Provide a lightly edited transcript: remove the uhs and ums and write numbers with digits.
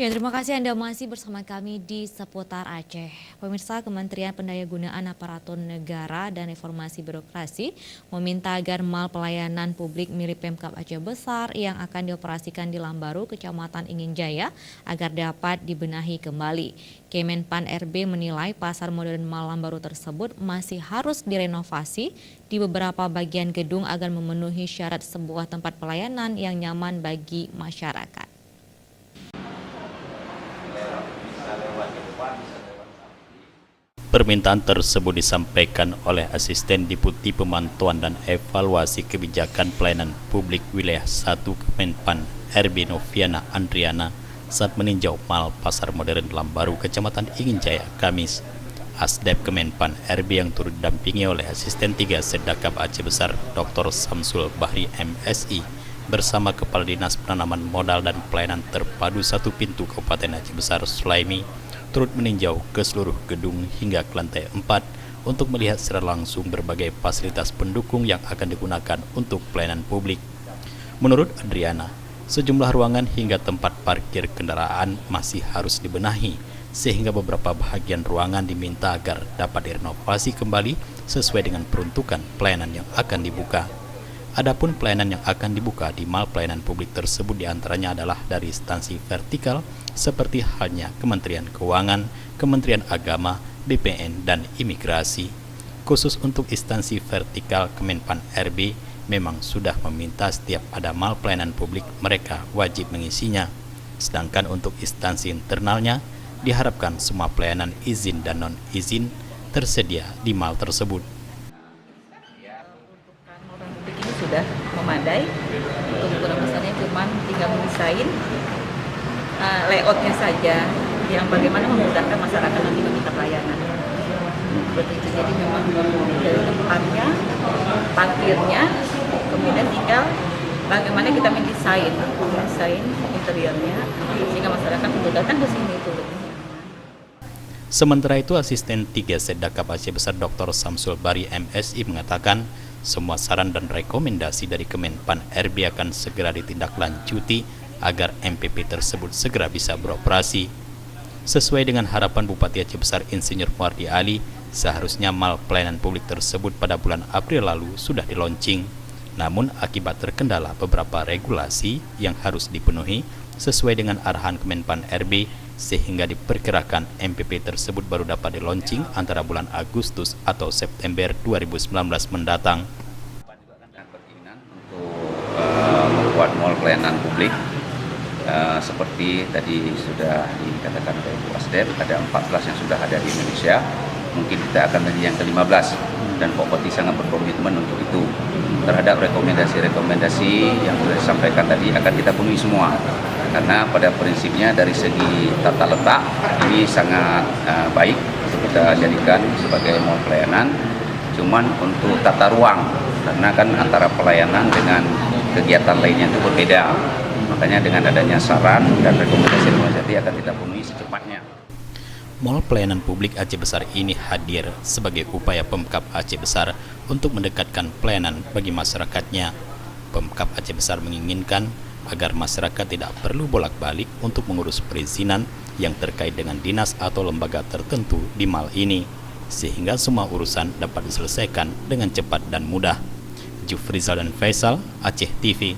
Ya, terima kasih Anda masih bersama kami di Seputar Aceh. Pemirsa, Kementerian Pendayagunaan Aparatur Negara dan Reformasi Birokrasi meminta agar mal pelayanan publik milik Pemkab Aceh Besar yang akan dioperasikan di Lambaru, Kecamatan Ingin Jaya, agar dapat dibenahi kembali. Kemenpan RB menilai pasar modern Mal Lambaru tersebut masih harus direnovasi di beberapa bagian gedung agar memenuhi syarat sebuah tempat pelayanan yang nyaman bagi masyarakat. Permintaan tersebut disampaikan oleh Asisten Deputi Pemantauan dan Evaluasi Kebijakan Pelayanan Publik Wilayah 1 Kemenpan RB Noviana Andriana saat meninjau mal Pasar Modern Lambaru, Kecamatan Ingin Jaya, Kamis. Asdep Kemenpan RB yang turut didampingi oleh Asisten 3 Sedakap Aceh Besar Dr. Samsul Bahri MSI bersama Kepala Dinas Penanaman Modal dan Pelayanan Terpadu 1 Pintu Kabupaten Aceh Besar Sulaimi turut meninjau ke seluruh gedung hingga ke lantai 4 untuk melihat secara langsung berbagai fasilitas pendukung yang akan digunakan untuk pelayanan publik. Menurut Adriana, sejumlah ruangan hingga tempat parkir kendaraan masih harus dibenahi, sehingga beberapa bahagian ruangan diminta agar dapat direnovasi kembali sesuai dengan peruntukan pelayanan yang akan dibuka. Adapun pelayanan yang akan dibuka di mal pelayanan publik tersebut diantaranya adalah dari instansi vertikal seperti halnya Kementerian Keuangan, Kementerian Agama, BPN, dan Imigrasi. Khusus untuk instansi vertikal Kemenpan RB memang sudah meminta setiap ada mal pelayanan publik mereka wajib mengisinya. Sedangkan untuk instansi internalnya diharapkan semua pelayanan izin dan non-izin tersedia di mal tersebut. Ini sudah memadai untuk beberapa misalnya cuma tinggal mendesain layoutnya saja yang bagaimana memudahkan masyarakat nanti meminta pelayanan. Seperti itu, jadi memang dari tempatnya, parkirnya, kemudian tinggal bagaimana kita mendesain interiornya sehingga masyarakat untuk datang ke sini itu lebih nyaman. Sementara itu, Asisten 3 Sedakap Aceh Besar Dr. Samsul Bahri MSI mengatakan semua saran dan rekomendasi dari Kemenpan RB akan segera ditindaklanjuti agar MPP tersebut segera bisa beroperasi. Sesuai dengan harapan Bupati Aceh Besar Insinyur Muardi Ali, seharusnya mal pelayanan publik tersebut pada bulan April lalu sudah dilaunching. Namun akibat terkendala beberapa regulasi yang harus dipenuhi sesuai dengan arahan Kemenpan RB, sehingga diperkirakan MPP tersebut baru dapat dilaunching antara bulan Agustus atau September 2019 mendatang. Untuk membuat mal pelayanan publik seperti tadi sudah dikatakan oleh Bu Asdep, ada 14 yang sudah ada di Indonesia, mungkin kita akan menjadi yang ke-15 dan Pak Bupati sangat berkomitmen untuk itu. Terhadap rekomendasi-rekomendasi yang sudah disampaikan tadi akan kita penuhi semua, karena pada prinsipnya dari segi tata letak ini sangat baik untuk kita jadikan sebagai mal pelayanan. Cuman untuk tata ruang, karena kan antara pelayanan dengan kegiatan lainnya itu berbeda. Makanya dengan adanya saran dan rekomendasi akan kita penuhi secepatnya. Mal pelayanan publik Aceh Besar ini hadir sebagai upaya Pemkab Aceh Besar untuk mendekatkan pelayanan bagi masyarakatnya. Pemkab Aceh Besar menginginkan agar masyarakat tidak perlu bolak-balik untuk mengurus perizinan yang terkait dengan dinas atau lembaga tertentu di mal ini, sehingga semua urusan dapat diselesaikan dengan cepat dan mudah. Jufrizal dan Faisal, Aceh TV.